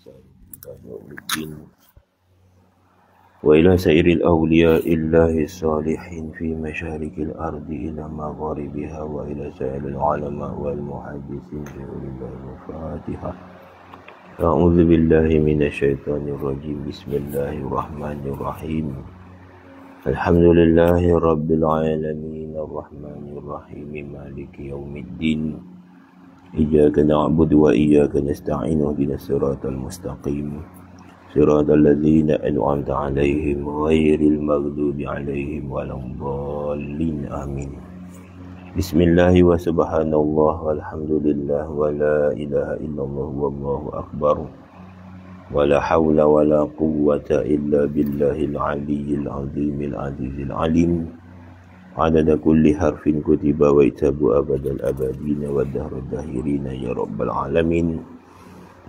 يوم الدين وإلى سائر الأولياء الله الصالحين في مشارق الأرض إلى مغاربها وإلى سائر العلماء والمحدثين في أولي الفاتحة. أعوذ بالله من الشيطان الرجيم. بسم الله الرحمن الرحيم. الحمد لله رب العالمين الرحمن الرحيم مالك يوم الدين. إياك نعبد وإياك نستعين اهدنا الصراط المستقيم صراط الذين أنعمت عليهم غير المغضوب عليهم ولا الضالين آمين. بسم الله وسبحان الله والحمد لله ولا إله إلا الله والله أكبر ولا حول ولا قوة إلا بالله العلي العظيم العزيز العليم عدد كل حرف كتب ويتاب أبد الأبدين والدهر الداهرين يا رب العالمين.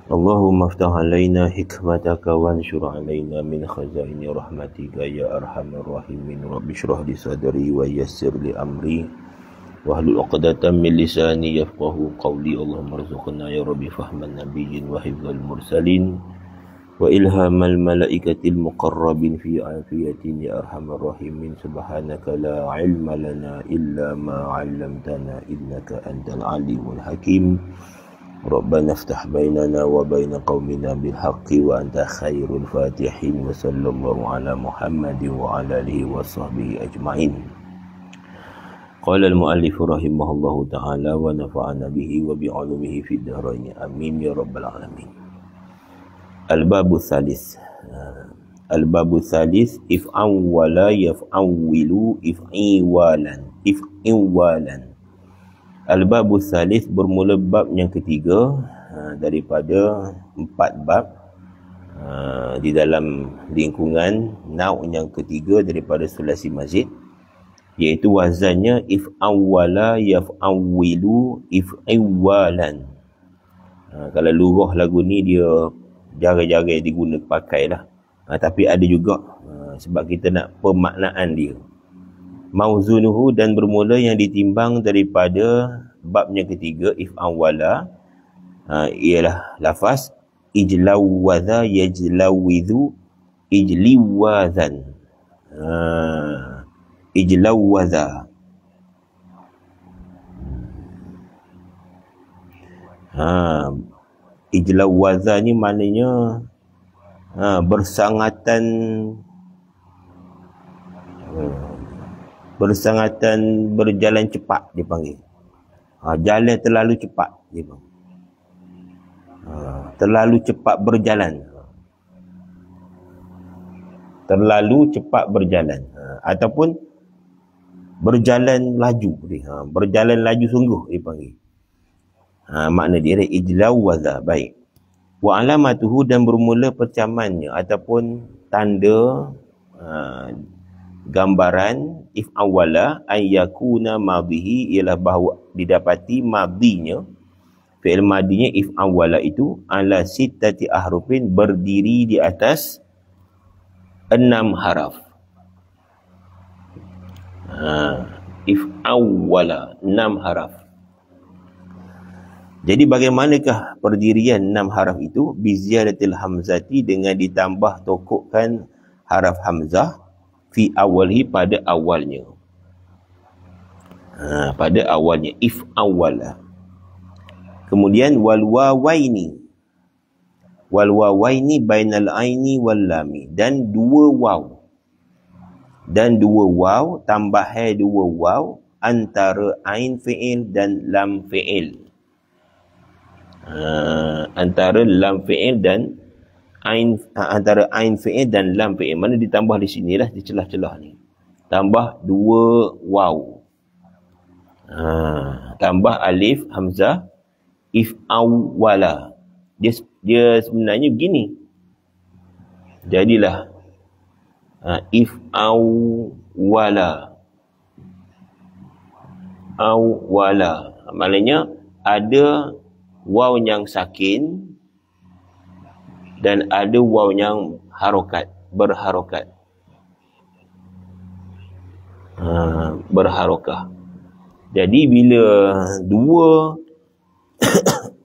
اللهم افتح علينا حكمتك وانشر علينا من خزائن رحمتك يا أرحم الراحمين. رب اشرح لي صدري ويسر لي أمري واحلل عقدة من لساني يفقه قولي. اللهم ارزقنا يا رب فهم النبي وحفظ المرسلين وإلهام الملائكة المقربين في عافية يا أرحم الراحمين. سبحانك لا علم لنا إلا ما علمتنا إنك أنت العليم الحكيم. ربنا افتح بيننا وبين قومنا بالحق وأنت خير الفاتحين. وصلى الله على محمد وعلى آله وصحبه أجمعين. قال المؤلف رحمه الله تعالى ونفعنا به وبعلومه في الدارين آمين يا رب العالمين. الباب الثالث. الباب الثالث إفعولا يفعول إفعوالا. Al-Babu Salis bermula bab yang ketiga daripada 4 bab di dalam lingkungan nau' yang ketiga daripada sulasi mazid, iaitu wazannya if'awwala yaf'awwilu if'iwalan. Kalau luruh lagu ni dia jarang-jarang diguna pakai lah, tapi ada juga sebab kita nak pemaknaan dia. Mauzunuhu dan bermula yang ditimbang daripada bab yang ketiga if'awwala ialah lafaz ijlawwadha yajlawidhu ijliwadhan. Ijlawwadha ijlawwadha ni maknanya bersangatan berjalan cepat dia panggil. Jalan terlalu cepat dia panggil. Terlalu cepat berjalan. Terlalu cepat berjalan. Ataupun berjalan laju dia. Berjalan laju sungguh dia panggil. Makna dia ijlawwadha. Baik. Wa alamatuhu dan bermula percamannya ataupun tanda gambaran if'awwala ayyakuna madhihi ialah bahawa didapati madinya, fi'il madinya if'awwala itu ala sittati ahrufin berdiri di atas 6 haraf. If'awwala 6 haraf. Jadi bagaimanakah perdirian 6 haraf itu? Biziyadatil hamzati dengan ditambah tokokkan haraf hamzah fi awalhi pada awalnya. Pada awalnya if awwala. Kemudian wal wawaini bainal aini wal lami, dan dua waw tambah dua waw antara ain fi'il dan lam fi'il. Antara lam fi'il dan antara ain fi'il dan lam fi'il. Mana ditambah di sinilah, di celah-celah ni. Tambah dua waw. Tambah alif hamzah if'awwala. Dia sebenarnya begini. Jadilah if'awwala. Awwala. Maknanya ada waw yang sakin dan ada waw yang berharokat. Berharokah. Jadi bila dua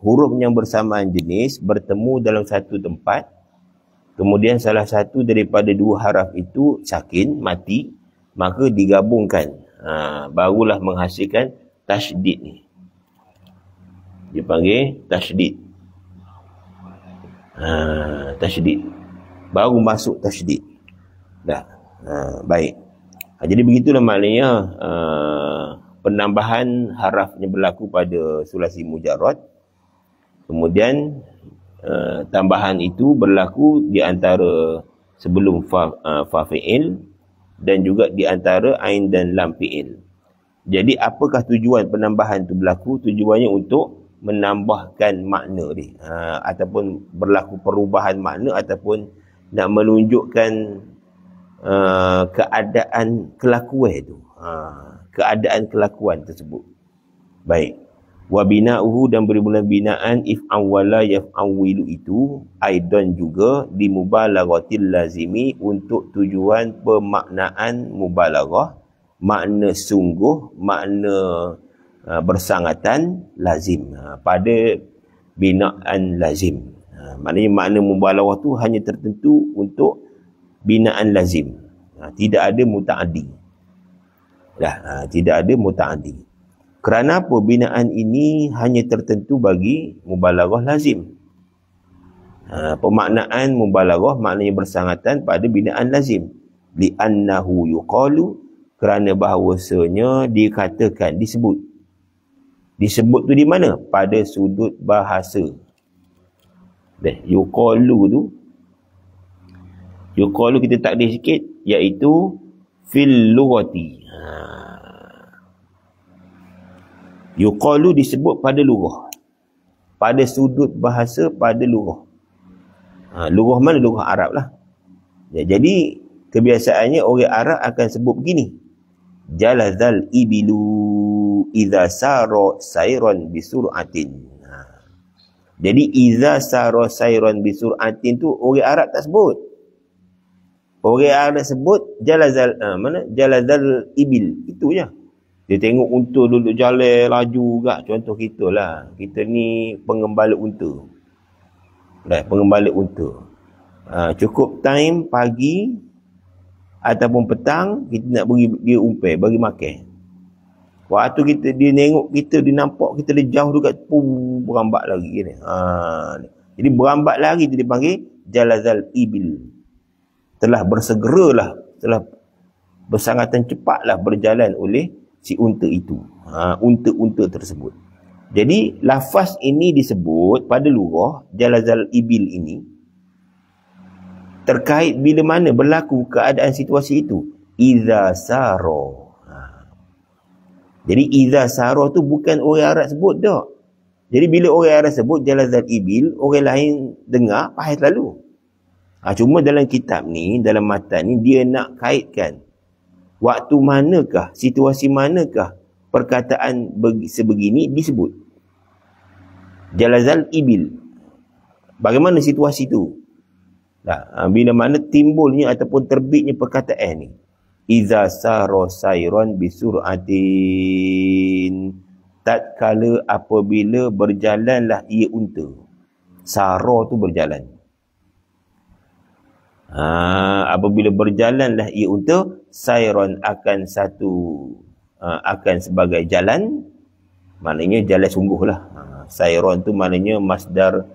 huruf yang bersamaan jenis bertemu dalam satu tempat, kemudian salah satu daripada dua haraf itu sakin, mati, maka digabungkan, barulah menghasilkan tasydid ni. Dia panggil tasydid. Tasydid. Baru masuk tasydid. Dah. Baik. Jadi begitulah maknanya penambahan haraf yang berlaku pada sulasi mujarrad. Kemudian tambahan itu berlaku di antara sebelum fa fi'il dan juga di antara ain dan lam fi'il. Jadi apakah tujuan penambahan itu berlaku? Tujuannya untuk menambahkan makna dia, ataupun berlaku perubahan makna, ataupun nak menunjukkan keadaan kelakuan itu, keadaan kelakuan tersebut. Baik. Wa bina'uhu, dan bermula binaan if'an wala yaf'awilu itu aidan juga di mubalaghatil lazimi untuk tujuan pemaknaan mubalaghah, makna sungguh, makna bersangatan lazim, pada binaan lazim. Maknanya makna mubalaghah tu hanya tertentu untuk binaan lazim, tidak ada muta'addi. Tidak ada muta'addi. Kerana apa? Binaan ini hanya tertentu bagi mubalaghah lazim. Pemaknaan mubalaghah maknanya bersangatan pada binaan lazim. Li'annahu yuqalu, kerana bahawasanya dikatakan, disebut. Disebut tu di mana? Pada sudut bahasa. Yuqalu kita takdir sikit, iaitu fil lughati. Yuqalu disebut pada lughah, pada sudut bahasa, pada lughah. Lughah mana? Lughah Arab lah. Jadi kebiasaannya orang Arab akan sebut begini: jalazal ibilu idza sara sayran bisur'atin. Jadi idza sara sayran bisur'atin tu orang Arab tak sebut. Orang Arab sebut jalazal jalazal ibil, itu je. Dia tengok unta duduk jalan laju juga. Contoh kita lah. Kita ni pengembala unta. Pengembala unta. Cukup time pagi ataupun petang, kita nak bagi dia umpai, bagi makan. Waktu dia tengok kita, dia nampak kita dia jauh dekat, berambat lagi. Jadi berambat lagi tu dipanggil jalazal ibil. Telah bersegeralah, telah bersangatan cepatlah berjalan oleh si unta itu, unta-unta tersebut. Jadi lafaz ini disebut pada lughah jalazal ibil ini terkait bila mana berlaku keadaan situasi itu, idza sara. Jadi idza sara tu bukan orang Arab sebut dak. Jadi bila orang Arab sebut jalazal ibil, orang lain dengar faham selalu. Cuma dalam kitab ni, dalam matan ni, dia nak kaitkan waktu manakah, situasi manakah perkataan sebegini disebut jalazal ibil. Bagaimana situasi tu? Bila mana timbulnya ataupun terbitnya perkataan ni, iza sara sayran bisur'atin, tatkala apabila berjalanlah ia unta. Sara tu berjalan. Apabila berjalanlah ia unta, sayron akan akan sebagai jalan, maknanya jalan sungguh lah. Sayron tu maknanya masdar,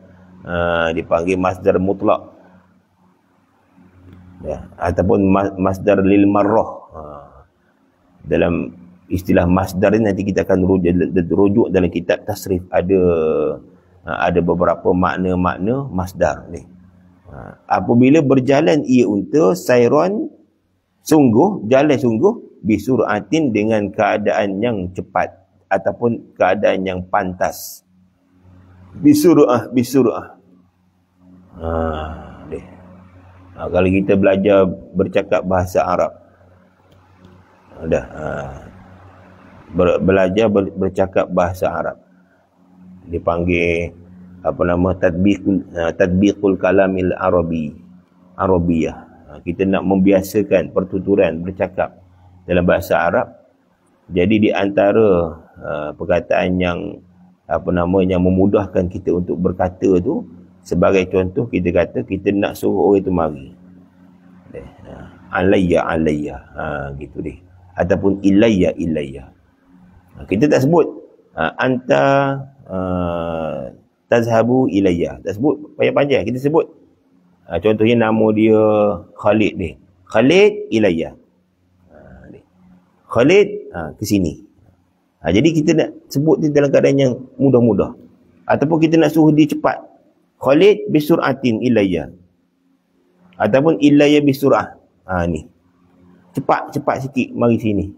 dipanggil masdar mutlak, ataupun masdar lil marrah. Dalam istilah masdar ni nanti kita akan rujuk dalam kitab tasrif, ada beberapa makna-makna masdar ni. Apabila berjalan ia unta, sayron sungguh, jalan sungguh, bisur'atin dengan keadaan yang cepat ataupun keadaan yang pantas. Bisur'ah. Kalau kita belajar bercakap bahasa Arab, belajar bercakap bahasa Arab, dipanggil tadbiqul kalamil arabiyah. Kita nak membiasakan pertuturan bercakap dalam bahasa Arab. Jadi di antara perkataan yang memudahkan kita untuk berkata tu. Sebagai contoh, kita kata kita nak suruh orang itu mari. Alayya, gitu deh. Ataupun ilayya. Kita tak sebut anta tazhabu ilayya. Tak sebut panjang-panjang. Kita sebut contohnya nama dia Khalid ni. Khalid ilayya. Khalid ke sini. Jadi kita nak sebut dia dalam keadaan yang mudah-mudah. Ataupun kita nak suruh dia cepat. Khalid bisur'atin ilayya. Ataupun ilayya bisur'ah. Ni. Cepat sikit mari sini.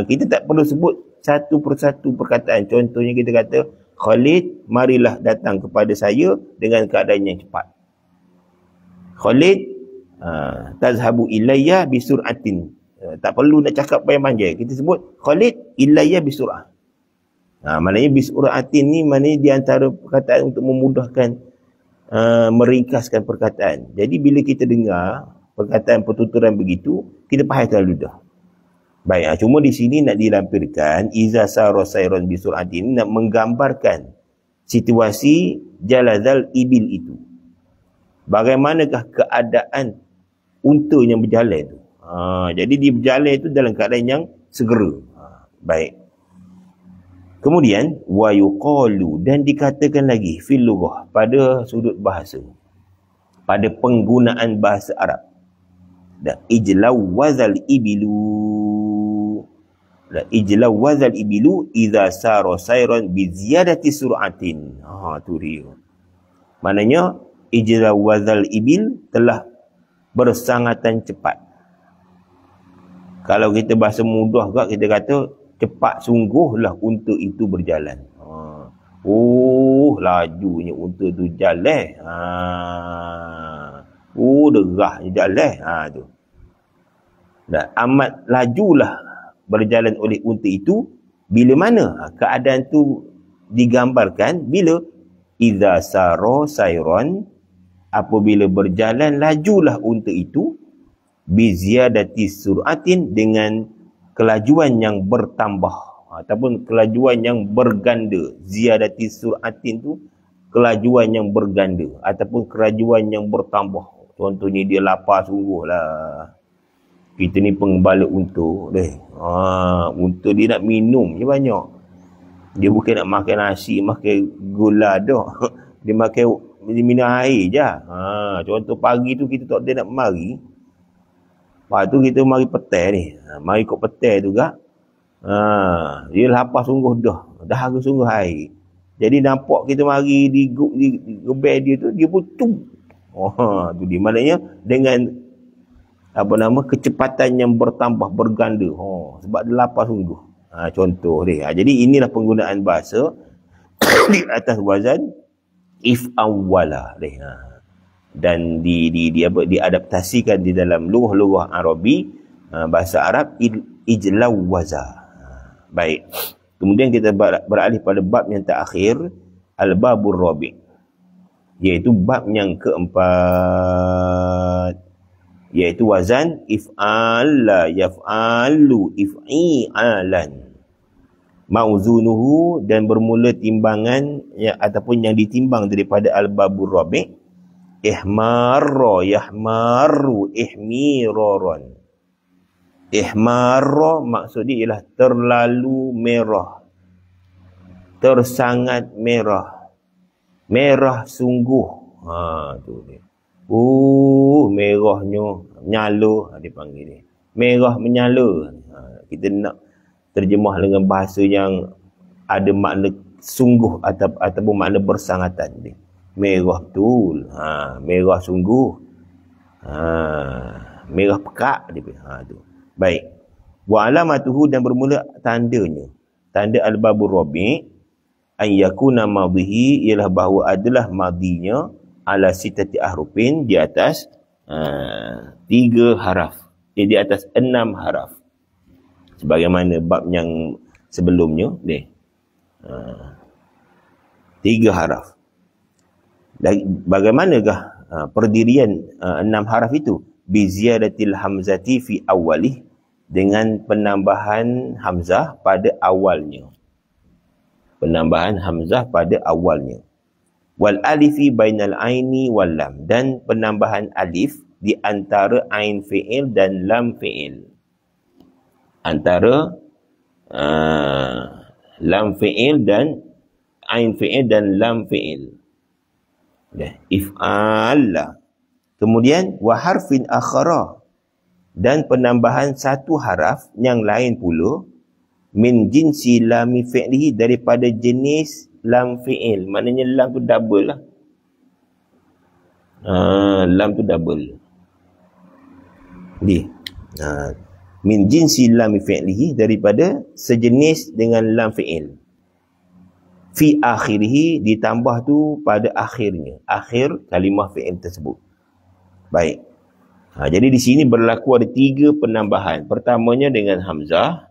Kita tak perlu sebut satu persatu perkataan. Contohnya kita kata, Khalid, marilah datang kepada saya dengan keadaan yang cepat. Khalid, tazhabu ilayya bisur'atin. Tak perlu nak cakap panjang-panjang. Kita sebut, Khalid, ilayya bisur'ah. Maknanya bisur'atin ni maknanya di antara perkataan untuk memudahkan meringkaskan perkataan. Jadi bila kita dengar perkataan pertuturan begitu, kita faham terlalu dah. Baik, cuma di sini nak dilampirkan iza sara sayran bisur'atin, nak menggambarkan situasi jalazal ibil itu. Bagaimanakah keadaan unta yang berjalan tu. Jadi dia berjalan itu dalam keadaan yang segera. Baik. Kemudian wa yuqalu, dan dikatakan lagi fil lughah, pada sudut bahasa, pada penggunaan bahasa Arab, dan ijlawazal ibilu, idza sara sayran bi ziyadati sur'atin. Tu dia. Maknanya ijlawazal ibil telah bersangatan cepat. Kalau kita bahasa mudah gak, kita kata cepat sungguhlah unta itu berjalan. Lajunya unta tu jalan. Derahnya jalan. Tu. Dan amat lajulah berjalan oleh unta itu. Bila mana? Keadaan tu digambarkan bila idza sara sayran, apabila berjalan lajulah unta itu bi ziyadati sur'atin, dengan kelajuan yang bertambah ataupun kelajuan yang berganda. Ziyadati sur'atin tu kelajuan yang berganda ataupun kelajuan yang bertambah. Contohnya dia lapar sungguh lah. Kita ni pengembala unta deh. Unta dia nak minum je banyak. Dia bukan nak makan nasi, makan gula dah. Dia minum air je. Contoh pagi tu kita tak ada nak mari. Lepas tu kita mari petai ni. Mari ikut petai tu gak. Dia lapar sungguh dah. Dahaga sungguh air. Jadi nampak kita mari di gebel dia tu, dia pun tu. Tu dia. Maknanya dengan kecepatan yang bertambah, berganda. Sebab dia lapar sungguh. Contoh dia. Jadi inilah penggunaan bahasa di atas wazan if'awwala dia. Dan diadaptasikan di dalam lughah Arabi, bahasa Arab, ijlawaza. Baik. Kemudian kita beralih pada bab yang terakhir, al-babur rabi', iaitu bab yang keempat, iaitu wazan if'ala yaf'alu if'i'alan. Mauzunuhu, dan bermula timbangan ataupun yang ditimbang daripada al-babur rabi', ihmarra yahmaru ihmiraran. Ihmarra maksudnya ialah terlalu merah, tersangat merah, merah sungguh. Tu dia. Merahnya menyala, dia panggil dia. Merah menyala. Kita nak terjemah dengan bahasa yang ada makna sungguh ataupun makna bersangatan dia. Merah betul. Merah sungguh. Merah pekak dia. Tu. Baik. Wa alamatuhu, dan bermula tandanya. Tanda al-babur rabi' an yakuna madhihi, ialah bahawa adalah madinya ala sitati ahrufin, di atas 3 haraf. Di atas 6 haraf. Sebagaimana bab yang sebelumnya ni. 3 haraf. Bagaimanakah perdirian 6 haraf itu? Bi ziyadatil hamzati fi awwalih, dengan penambahan hamzah pada awalnya. penambahan hamzah pada awalnya. Wal alifi bainal aini wal lam, dan penambahan alif di antara ain fi'il dan lam fi'il. Antara lam fi'il dan ain fi'il dan lam fi'il. If'ala. Kemudian wa harfin akhara, dan penambahan satu haraf yang lain pula, min jinsi lami fi'lihi, daripada jenis lam fi'il. Maknanya lam tu double lah. Lam tu double. Min jinsi lami fi'lihi, daripada sejenis dengan lam fi'il. Fi akhirihi, ditambah tu pada akhirnya. Akhir kalimah fi'il tersebut. Baik. Jadi di sini berlaku ada 3 penambahan. Pertamanya dengan hamzah.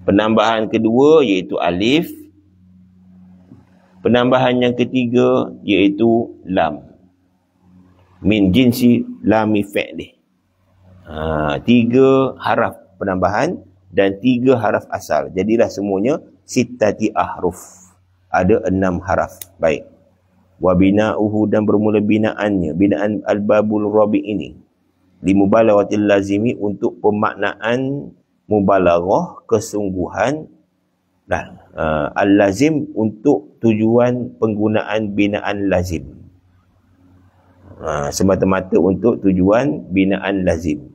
Penambahan kedua iaitu alif. Penambahan yang ketiga iaitu lam. Min jinsi lami fi'lih. 3 haraf penambahan dan 3 haraf asal. Jadilah semuanya sittati ahruf. Ada 6 haraf. Baik. Wa bina'uhu, dan bermula binaannya. Binaan al-babul rabi' ini. Limubalawatil lazimi, untuk pemaknaan mubalaghah, kesungguhan. Al-lazim, untuk tujuan penggunaan binaan lazim. Semata-mata untuk tujuan binaan lazim.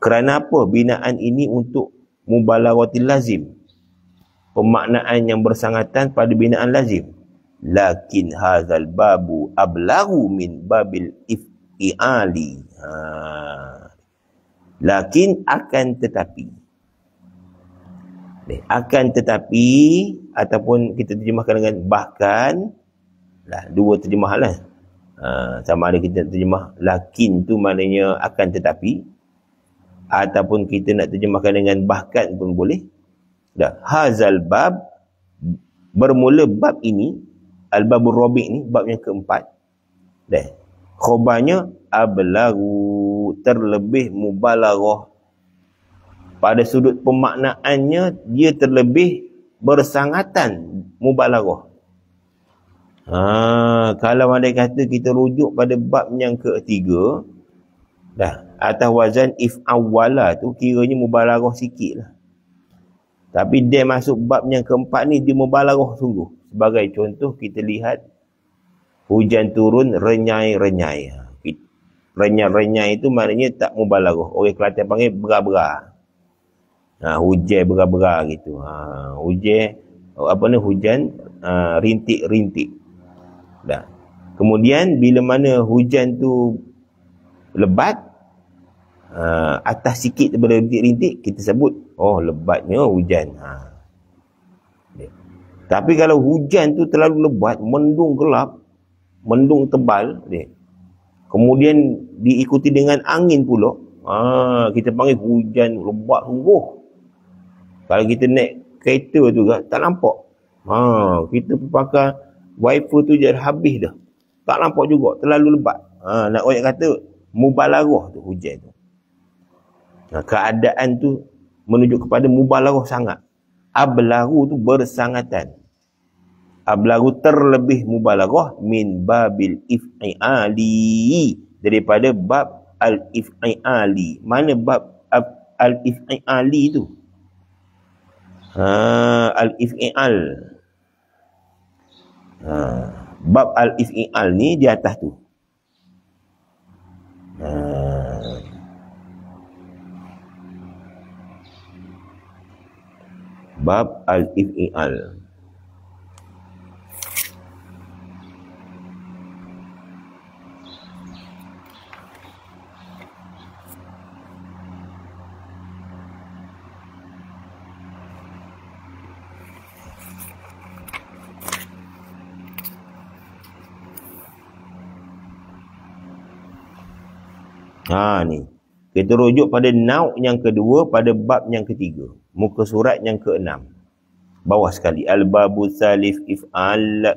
Kerana apa binaan ini untuk mubalaghatil lazim? Pemaknaan yang bersangatan pada binaan lazim. Lakin hadzal babu ablaghu min babil if'iali. Lakin, akan tetapi. Akan tetapi, ataupun kita terjemahkan dengan bahkan. Dua terjemahan lah. Sama ada kita terjemah lakin tu maknanya akan tetapi, ataupun kita nak terjemahkan dengan bahkan pun boleh. Hazal bab, bermula bab ini, al-babur rabi' ni, bab yang keempat. Khobarnya ablaghu, terlebih mubalaghah. Pada sudut pemaknaannya, dia terlebih bersangatan mubalaghah. Kalau ada kata kita rujuk pada bab yang ketiga, atas wazan if'awwala tu kiranya mubalaghah sikit lah. Tapi dia masuk bab yang keempat ni, dia mubalaghah sungguh. Sebagai contoh, kita lihat hujan turun renyai-renyai. Renyai-renyai itu maknanya tak mubalaghah. Orang Kelantan panggil bera-bera. Hujan bera-bera gitu. Hujan rintik-rintik. Kemudian bila mana hujan tu lebat, atas sikit daripada rintik-rintik, kita sebut lebatnya hujan. Tapi kalau hujan tu terlalu lebat, mendung gelap, mendung tebal, kemudian diikuti dengan angin pula, kita panggil hujan lebat sungguh. Kalau kita naik kereta tu tak nampak, kita pakai wiper tu je habis dah, tak nampak juga, terlalu lebat. Nak orang kata mubalaghah tu hujan tu. Keadaan tu menunjuk kepada mubalaghah sangat. Ablaghu tu bersangatan. Ablaghu terlebih mubalaghah min babil if'iali, daripada bab al-if'iali. Mana bab al-if'iali tu? Al-if'ial. Bab al-if'ial ni di atas tu. Bab al-if'ial. Ni. Kita rujuk pada nauk yang kedua pada bab yang ketiga. Muka surat yang ke-6. Bawah sekali. Al-babu salif if'alla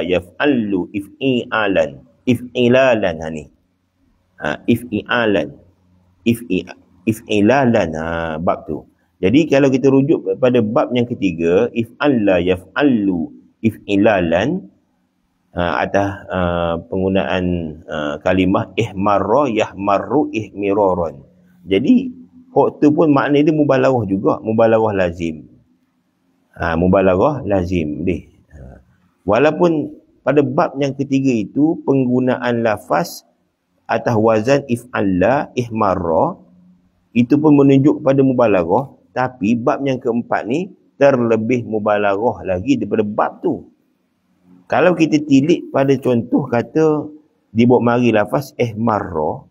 yaf'allu if'i'alan. If'ilalan. Ni. If'i'alan. If'ilalan. Bab tu. Jadi kalau kita rujuk pada bab yang ketiga, if'alla yaf'allu if'ilalan, atas penggunaan kalimah ihmarra yahmarru ihmiraran. Jadi hok tu pun makna dia mubalaghah juga, mubalaghah lazim. Mubalaghah lazim deh. Walaupun pada bab yang ketiga itu penggunaan lafaz atas wazan if'alla ihmarra itu pun menunjuk pada mubalaghah, tapi bab yang keempat ni terlebih mubalaghah lagi daripada bab tu. Kalau kita tilik pada contoh kata dibawa mari lafaz ihmarra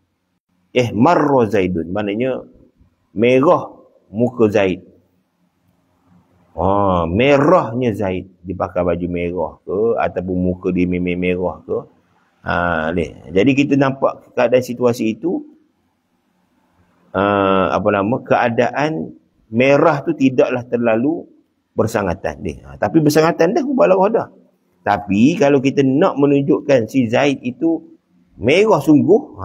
Zaidun, maknanya merah muka Zaid. Merahnya Zaid, dia pakai baju merah ke ataupun muka dia memang merah ke. Jadi kita nampak keadaan situasi itu, keadaan merah tu tidaklah terlalu bersangatan dia. Tapi bersangatan dah mubalaghah dah. Tapi kalau kita nak menunjukkan si Zaid itu merah sungguh,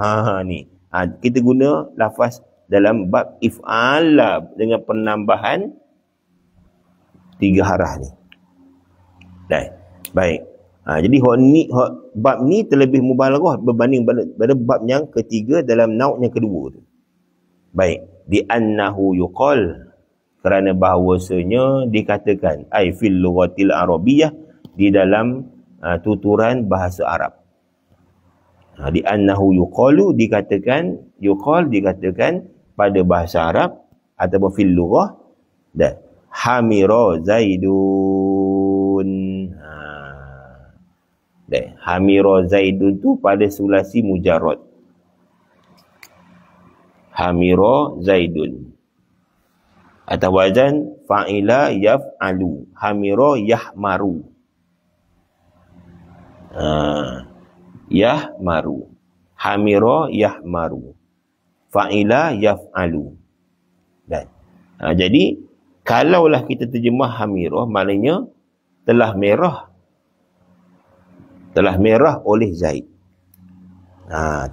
kita guna lafaz dalam bab if'ala dengan penambahan 3 harah ni. Baik. Jadi bab ni terlebih mubalaghah berbanding pada bab yang ketiga dalam nauk yang kedua tu. Baik, di annahu yuqal, kerana bahawasanya dikatakan ai fil lughatil arabiyyah, di dalam tuturan bahasa Arab. Di annahu yuqalu, dikatakan pada bahasa Arab ataupun fil lughah, dan hamira Zaidun. Hamira Zaidun tu pada sulasi mujarrad. Hamira Zaidun atas wazan fa'ila yaf'alu, hamira yahmaru. Yahmaru, hamira yahmaru, fa'ila yaf'alu. Jadi kalaulah kita terjemah hamira, maknanya telah merah oleh Zaid.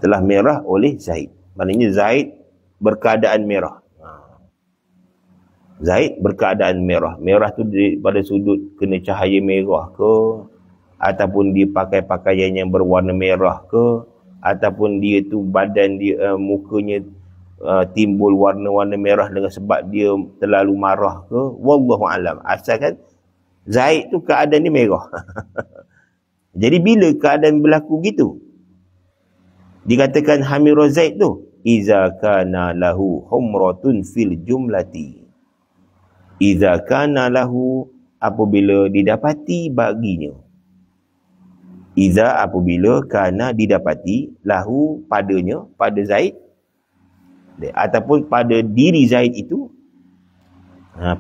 Telah merah oleh Zaid, maknanya Zaid berkeadaan merah. Zaid berkeadaan merah. Merah tu pada sudut kena cahaya merah ke, ataupun dia pakai pakaian yang berwarna merah ke, ataupun dia tu badan dia, mukanya timbul warna-warna merah dengan sebab dia terlalu marah ke, wallahu alam. Asalkan Zaid tu keadaan dia merah. Jadi bila keadaan berlaku gitu, dikatakan hamira Zaid tu, iza kana lahu humratun fil jumlati. Iza kana lahu, apabila didapati baginya. Iza, apabila, kana, didapati, lahu, padanya, pada Zaid, ataupun pada diri Zaid itu,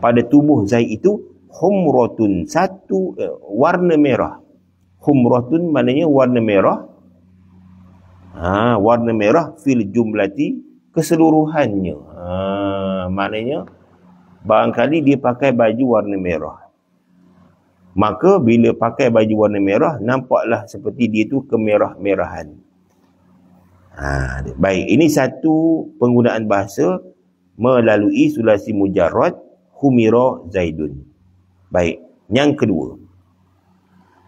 pada tubuh Zaid itu, humratun, satu warna merah. Humratun maknanya warna merah. Warna merah fil jumlati, keseluruhannya. Maknanya barangkali dia pakai baju warna merah. Maka bila pakai baju warna merah, nampaklah seperti dia tu kemerah-merahan. Baik, ini satu penggunaan bahasa melalui sulasi mujarrad humira Zaidun. Baik, yang kedua,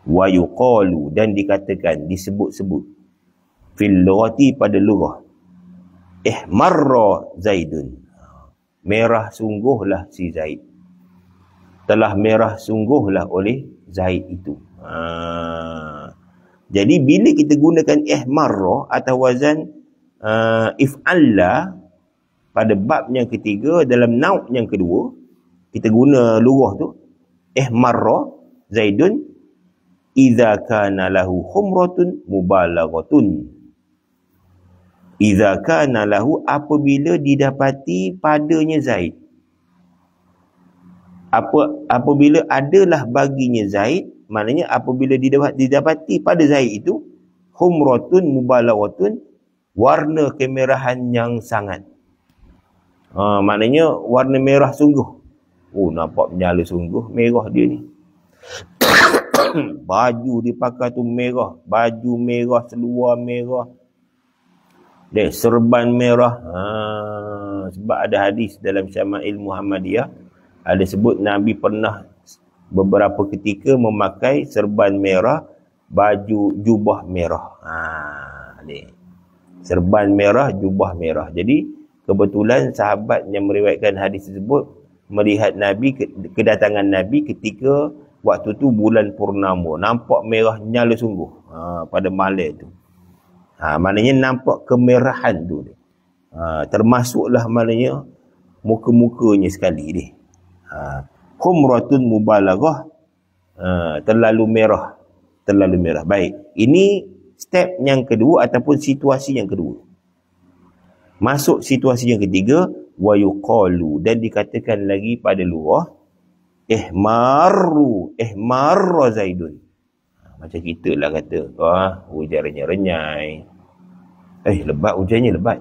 wa yuqalu, dan dikatakan, disebut-sebut, fil lughati, pada lughah, ihmarra Zaidun, merah sungguhlah si Zaid. Telah merah sungguhlah oleh Zaid itu. Jadi bila kita gunakan ihmarra atau wazan if'alla pada bab yang ketiga dalam nauk yang kedua, kita guna lughah tu ihmarra Zaidun idza kana lahu humratun mubalaghatun. Idza kana lahu, apabila didapati padanya Zaid. Apabila adalah baginya Zaid, maknanya apabila didapati pada Zaid itu humratun mubalaghatun, warna kemerahan yang sangat. Maknanya warna merah sungguh. Nampak menyala sungguh merah dia ni. Baju dia pakai tu merah, baju merah, seluar merah, serban merah. Sebab ada hadis dalam Syama'il Muhammadiyah, ada sebut Nabi pernah beberapa ketika memakai serban merah, baju jubah merah. Ni. Serban merah, jubah merah. Jadi kebetulan sahabat yang meriwayatkan hadis tersebut melihat Nabi, kedatangan Nabi ketika waktu tu bulan purnama, nampak merah nyala sungguh pada malam tu. Maknanya nampak kemerahan tu. Termasuklah maknanya muka-mukanya sekali dia. Humratun mubalaghah, terlalu merah. Terlalu merah. Baik. Ini step yang kedua ataupun situasi yang kedua. Masuk situasi yang ketiga, wa yuqalu, dan dikatakan lagi pada luar, ihmarra Zaidun. Macam kita lah kata, hujan renyai-renyai. Lebat, hujannya lebat.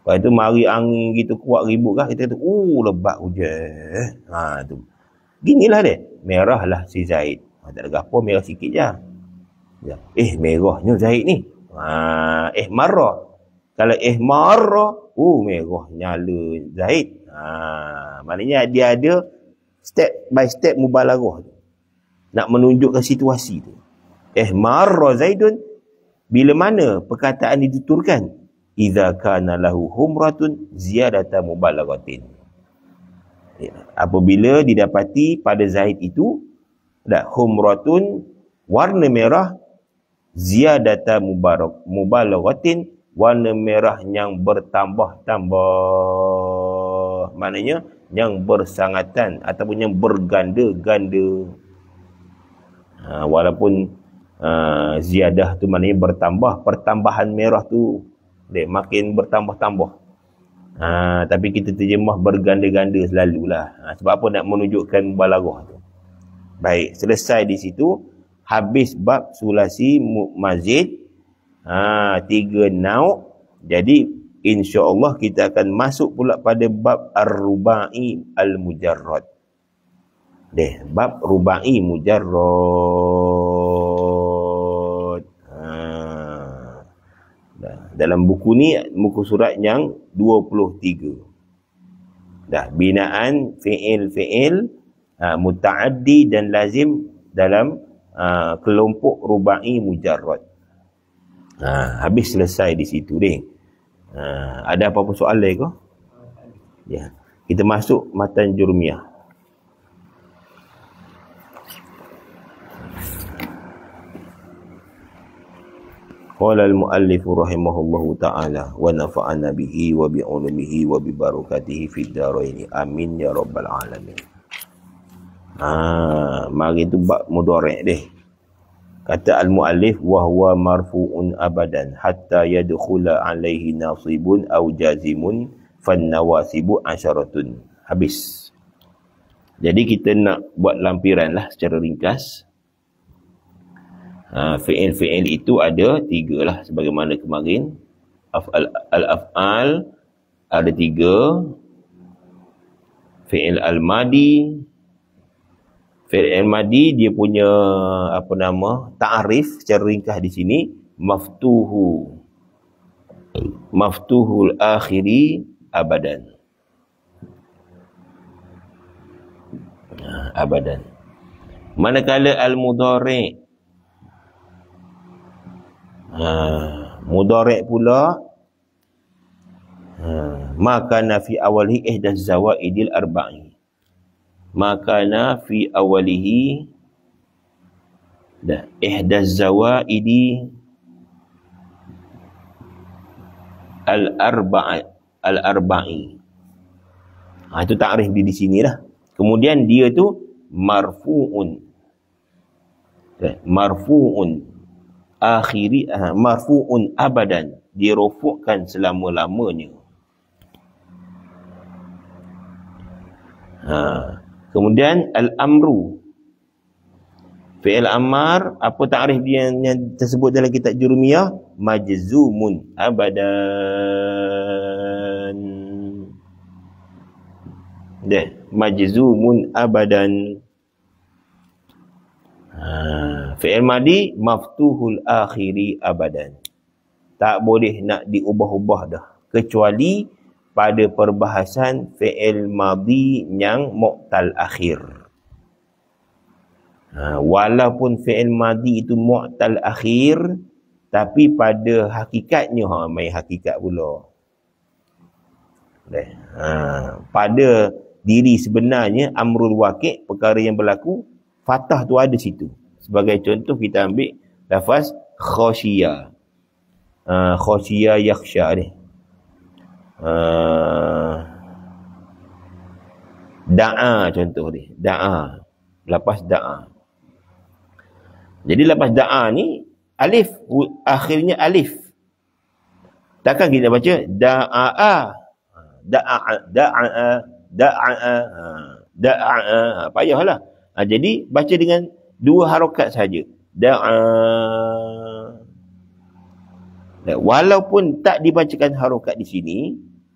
Lepas tu mari angin gitu kuat ribut kah, kita kata, lebat hujan. Tu. Ginilah dia. Merah lah si Zaid. Tak ada apa, merah sikit je. Merahnya Zaid ni. Ihmarra. Kalau ihmarra, merah nyala Zaid. Maknanya dia ada step by step mubalaghah tu. Nak menunjukkan situasi tu. Ihmarra Zaidun, bila mana perkataan dituturkan? Idza kana lahu humratun ziyadata mubalaghatin. Apabila didapati pada Zaid itu humratun, warna merah, ziyadata mubalaghatin, warna merah yang bertambah-tambah. Maknanya yang bersangatan ataupun yang berganda-ganda. Walaupun ziyadah tu maknanya bertambah, pertambahan merah tu dia makin bertambah-tambah. Tapi kita terjemah berganda-ganda selalulah. Sebab apa? Nak menunjukkan mubalaghah tu. Baik, selesai di situ. Habis bab sulasi mazid. 3 nau'. Jadi insya-Allah kita akan masuk pula pada bab ar-rubai al-mujarrad. Bab rubai mujarrad. Dalam buku ni, muka surat yang 23. Binaan fi'il muta'addi dan lazim dalam kelompok rubai mujarrad. Habis selesai di situ deh. Ada apa-apa soalan lagi ke? Ya. Kita masuk matan jurmiyah. Qala al-muallif rahimahullahu ta'ala wa nafa'ana bihi wa bi'ulumihi wa bi barakatihi fid dharain. Amin ya rabbal alamin. Mari tu bab mudhari' deh. Kata al-muallif, wa huwa marfu'un abadan hatta yadkhula alaihi nasibun aw jazimun fan nawasibu asyaratun. Habis. Jadi kita nak buat lampiran lah secara ringkas. Fi'il itu ada 3 lah sebagaimana kemarin. Al-af'al ada 3. Fi'il al-madi. Fi'il al-madi dia punya ta'arif secara ringkas di sini, maftuhul akhiri abadan. Abadan. Manakala al-mudhari' mudhari' pula makana fi awalihi ihdaz zawaidil arba'i. Makana fi awalihi ihdaz zawaidi al-arba'i. Itu takrif di sini lah. Kemudian dia tu marfu'un. Marfu'un akhiri, marfu'un abadan, dirofukkan selama-lamanya. Kemudian al-amru, fi'il amar, apa takrif dia yang tersebut dalam kitab jurumiyah? Majzumun abadan. Majzumun abadan. Fi'il madi maftuhul akhiri abadan. Tak boleh nak diubah-ubah dah, kecuali pada perbahasan fi'il madhi yang mu'tal akhir. Walaupun fi'il madhi itu mu'tal akhir, tapi pada hakikatnya, main hakikat pula. Pada diri sebenarnya, amrul waqi', perkara yang berlaku, fathah tu ada situ. Sebagai contoh kita ambil lafaz khashiyah. Khashiyah yakhsha ni. Da'a contoh ni. Da'a. Lafaz da'a. Jadi lafaz da'a ni alif, akhirnya alif. Takkan kita baca da'a, da'a, payahlah. Jadi baca dengan dua harakat saja. Da'a. Walaupun tak dibacakan harakat di sini,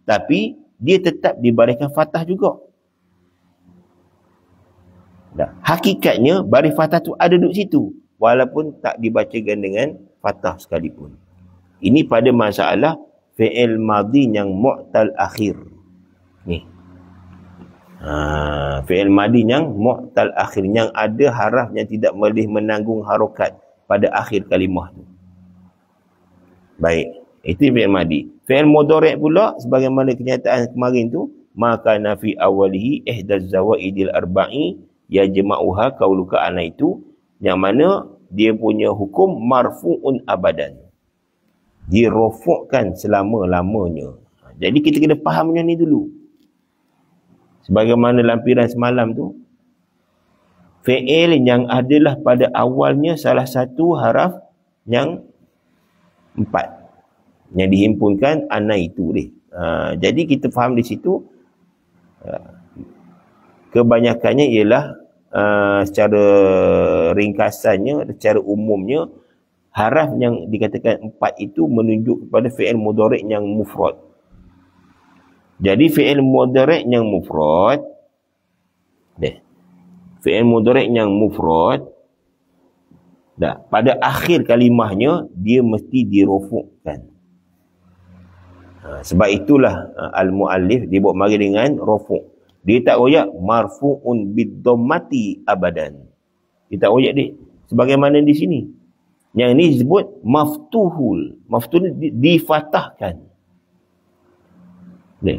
tapi dia tetap dibariskan fathah juga. Hakikatnya baris fathah tu ada duduk situ, walaupun tak dibacakan dengan fathah sekalipun. Ini pada masalah fi'il madhi yang mu'tal akhir. Ni. Fi'il madhi yang mu'tal akhir, yang ada haraf yang tidak boleh menanggung harakat pada akhir kalimah tu. Baik, itu fi'il madhi. Fi'il mudhari' pula sebagaimana kenyataan kemarin tu, maka nafi awalihi ihdaz zawaidil arba'i yajma'uha qauluka ana, itu yang mana dia punya hukum marfu'un abadan. Dirofokkan selama-lamanya. Jadi kita kena faham yang ni dulu. Sebagaimana lampiran semalam tu, fi'il yang adalah pada awalnya salah satu haraf yang 4 yang dihimpunkan ana itu deh. Jadi kita faham di situ, kebanyakannya ialah secara ringkasannya, secara umumnya, haraf yang dikatakan 4 itu menunjuk kepada fi'il mudhari' yang mufrad. Jadi fi'il mudhari' yang mufrad, fi'il mudhari' yang mufrad, pada akhir kalimahnya dia mesti dirofukkan. Sebab itulah al-muallif dia buat mari dengan rofuk. Dia tak royak marfu'un bid-dhammati abadan. Dia tak royak dia sebagaimana di sini. Yang ini disebut maftuhul. Maftuhul difatahkan.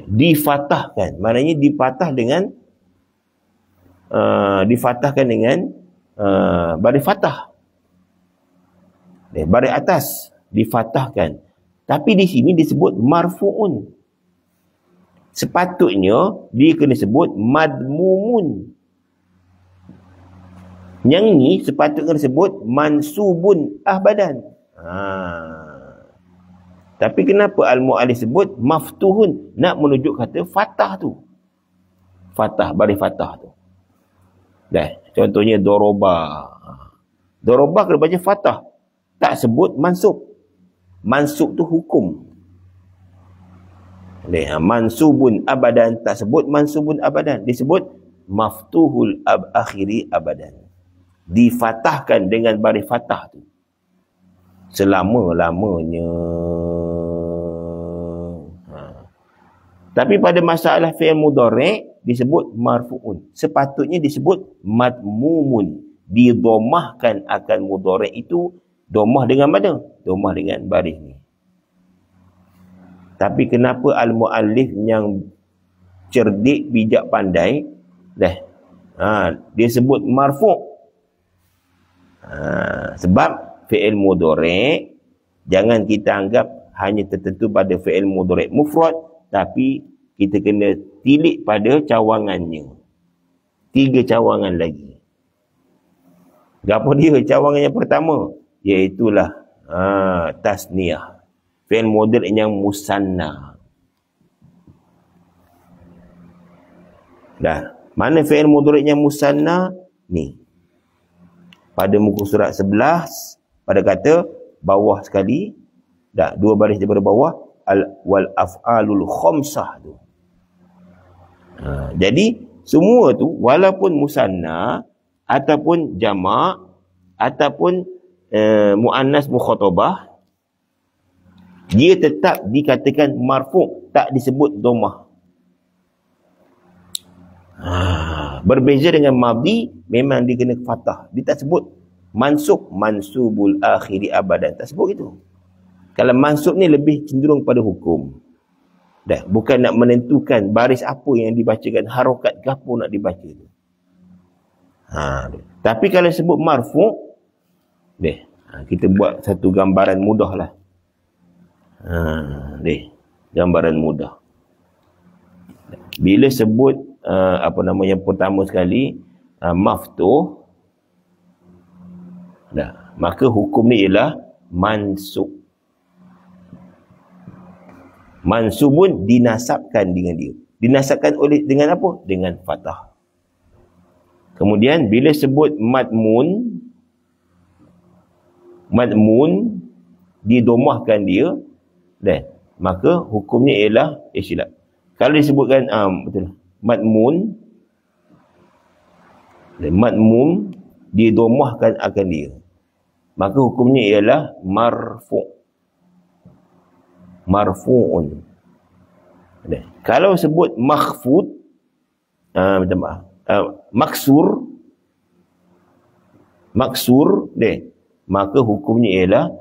Difatahkan. Maknanya dipatah dengan difatahkan dengan baris fatah. Baris atas difatahkan. Tapi di sini disebut marfu'un. Sepatutnya dia kena sebut madmumun. Yang ni sepatutnya disebut mansubun abadan. Tapi kenapa al-mu'allif sebut maftuhun? Nak menunjuk kata fatah tu. Fatah, baris fatah tu. Contohnya doroba. Doroba kena baca fatah. Tak sebut mansub. Mansub tu hukum. Mansubun abadan, tak sebut mansubun abadan, disebut maftuhul akhiri abadan. Difatahkan dengan baris fatah tu selama-lamanya. Tapi pada masalah fi'il mudhari' disebut marfu'un. Sepatutnya disebut madmumun. Didhamahkan akan mudhari' itu. Dhamah dengan mana? Dhamah dengan baris ni. Tapi kenapa al-muallif yang cerdik, bijak, pandai, dia sebut marfu'. Sebab fi'il mudhari' jangan kita anggap hanya tertentu pada fi'il mudhari' mufrad, tapi kita kena tilik pada cawangannya. 3 cawangan lagi. Apa dia cawangan yang pertama? Iaitulah tasniyah. Fi'il mudhari' yang musanna. Mana fi'il mudhari' yang musanna? Ni. Pada muka surat 11, pada kata bawah sekali, 2 baris daripada bawah, wal af'alul khamsah tu. Jadi semua tu walaupun musanna ataupun jamak ataupun muannas mukhatabah, Dia tetap dikatakan marfu', tak disebut dhammah. Berbeza dengan madhi, memang dia kena fathah. Dia tak sebut mansub, mansubul akhiri abadan. Tak sebut itu. Kalau mansub ni lebih cenderung pada hukum. Dah, bukan nak menentukan baris apa yang dibacakan, harokat ke apa nak dibaca tu. Tapi kalau sebut marfu', kita buat satu gambaran mudah lah. Gambaran mudah. Bila sebut yang pertama sekali maftuh, maka hukum ni ialah mansub. Mansubun dinasabkan dengan dia. Dinasabkan dengan apa? Dengan fathah. Kemudian bila sebut madmun didomahkan dia, maka hukumnya ialah silap. Kalau disebutkan betul, madmun didomahkan akan dia, maka hukumnya ialah marfu'un. Kalau sebut makhfud, maksur, maka hukumnya ialah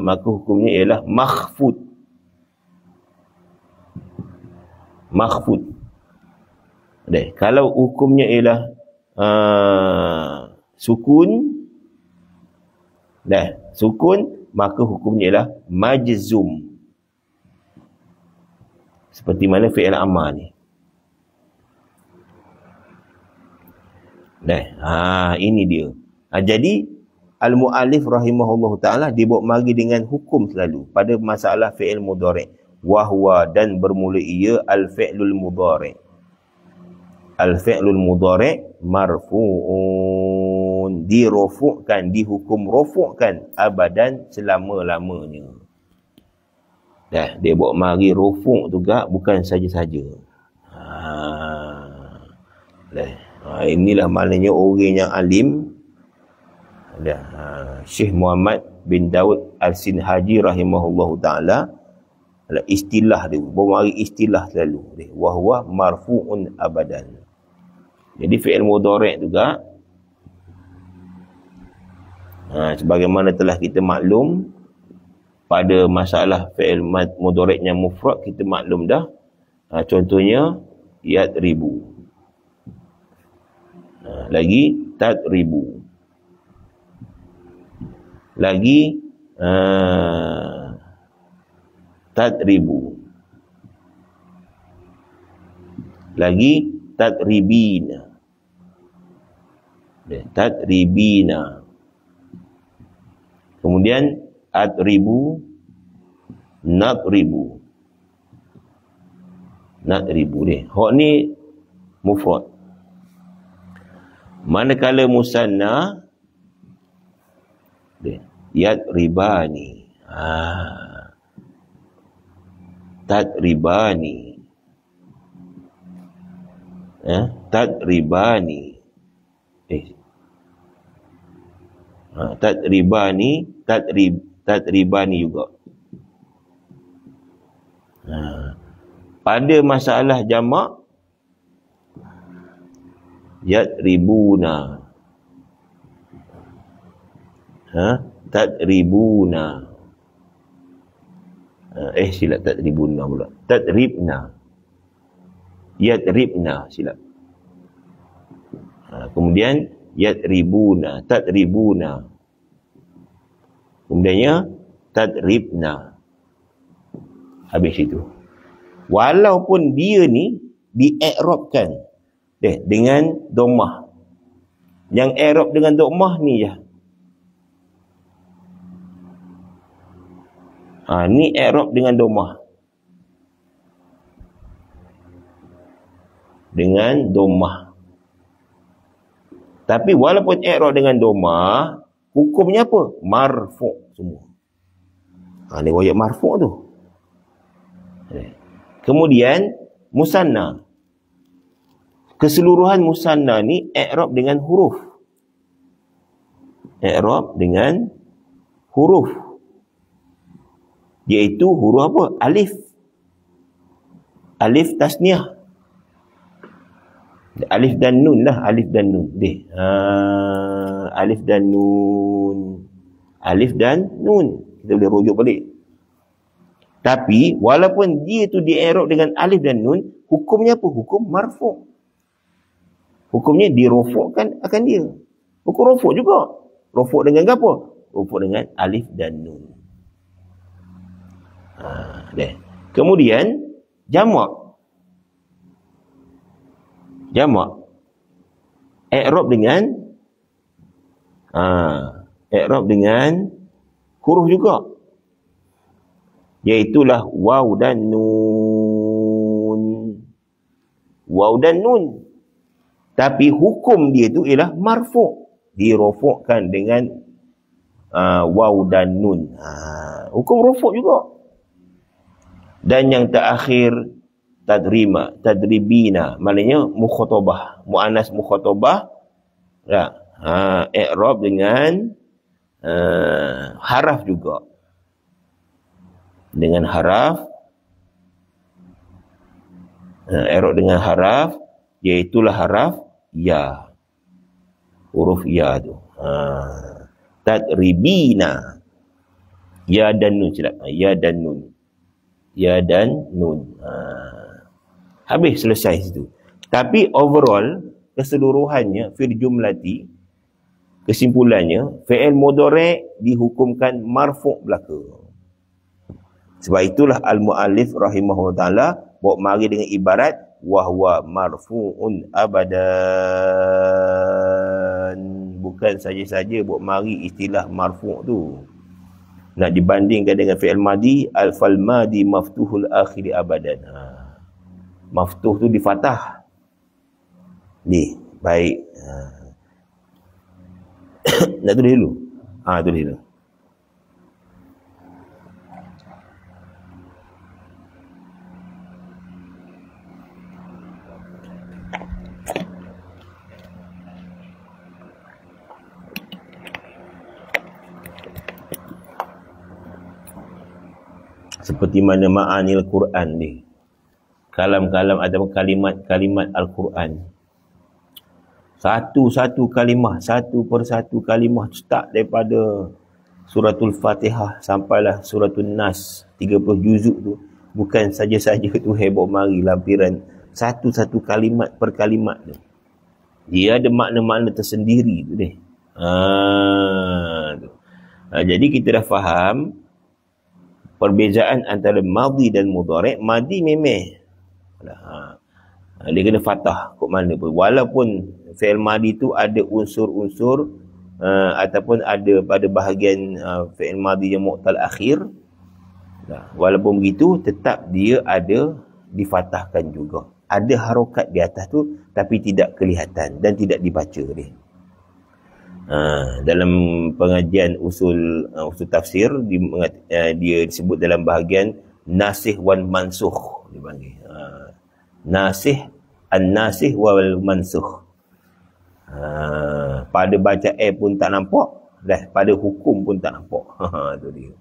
makhfud. Kalau hukumnya ialah sukun, maka hukumnya ialah majzum. Seperti mana fi'il amal ni. Ini dia. Jadi al-mu'allif rahimahullah ta'ala dibawa mari dengan hukum selalu pada masalah fi'il mudhari'. Wahwa, dan bermula ia al-fi'lul mudhari'. Al-fi'lul mudhari' marfu'un, dirofu'kan, dihukum rofu'kan abadan, selama-lamanya. Dia bawa mari rofu' juga, bukan saja-saja. Inilah maknanya orang yang alim. Syekh Muhammad bin Daud Al-Sinhaji rahimahullahu ta'ala, istilah dia, bawa mari istilah selalu. Wahwa marfu'un abadan. Jadi fi'il mudhari' juga, sebagaimana telah kita maklum pada masalah fi'il mudhari'nya mufrad, kita maklum dah. Contohnya yadribu, lagi tadribu, lagi tadribu, lagi tadribina, kemudian adribu, nadribu. Hak ni mufrad. Manakala musanna, yadribani, tadribani, tadribani, tadribani juga. Pada masalah jamak, yadribuna, tadribuna, silap, tadribuna pula, tadribna, yadribna, silap. Kemudian yadribuna, tadribuna, kemudiannya tadribna. Habis itu. Walaupun dia ni di-i'rabkan dengan dhammah. Yang i'rab dengan dhammah ni je. Ni i'rab dengan dhammah. Dengan dhammah. Tapi walaupun i'rab dengan dhammah, hukumnya apa? Marfu' semua. Ni riwayat marfu' tu. Kemudian musanna. Keseluruhan musanna ni i'rab dengan huruf. I'rab dengan huruf. Iaitu huruf apa? Alif. Alif tasniah. Alif dan nun lah. Alif dan nun. Alif dan nun. Alif dan nun. Kita boleh rujuk balik. Tapi walaupun dia tu di-i'rab dengan alif dan nun, hukumnya apa? Hukum marfu'. Hukumnya dirofokkan akan dia. Hukum rofok juga. Rofok dengan apa? Rofok dengan alif dan nun. Kemudian jamak. Jamak. I'rab dengan i'rab dengan huruf juga. Iaitulah waw dan nun. Waw dan nun. Tapi hukum dia tu ialah marfu'. Dirofokkan dengan waw dan nun. Hukum rofok juga. Dan yang terakhir tadribina, maknanya mukhatabah, muannas mukhatabah. I'rab dengan haraf juga. Dengan haraf, i'rab dengan haraf, iaitulah haraf ya. Huruf ya tu. Tadribina. Ya dan nun, silap. Ya dan nun. Ya dan nun. Habis, selesai situ. Tapi overall, keseluruhannya, fil jumlati, kesimpulannya, fi'il mudhari' dihukumkan marfu' belaka. Sebab itulah al-mu'allif rahimahullah ta'ala bawa mari dengan ibarat wahwa marfu'un abadan. Bukan saja-saja bawa mari istilah marfu' tu. Nak dibandingkan dengan fi'il madi, al-fal madi maftuhul akhiri abadan. Maftuh tu di fathah. Ni, baik. Nak tulis dulu? Tulis dulu. Seperti mana ma'anil Quran ni. Kalam-kalam atau kalimat-kalimat Al-Quran. Satu-satu kalimah, satu persatu kalimah start daripada suratul Fatihah sampailah suratul Nas, 30 juzuk tu. Bukan saja-saja tu hebok mari lampiran satu-satu kalimat per kalimat tu. Dia ada makna-makna tersendiri tu deh. Jadi kita dah faham perbezaan antara madhi dan mudhari'. Madhi memeh. Dia kena fathah kok mana pun. Walaupun fi'il madhi tu ada unsur-unsur ataupun ada pada bahagian fi'il madhi yang mu'tal akhir. Walaupun begitu, tetap dia ada difathahkan juga. Ada harokat di atas tu tapi tidak kelihatan dan tidak dibaca dia. Dalam pengajian usul tafsir dia disebut dalam bahagian nasih wal mansukh dipanggil. Nasih, an-nasih wal mansukh. Pada baca pun tak nampak, dah pada hukum pun tak nampak. Tu dia.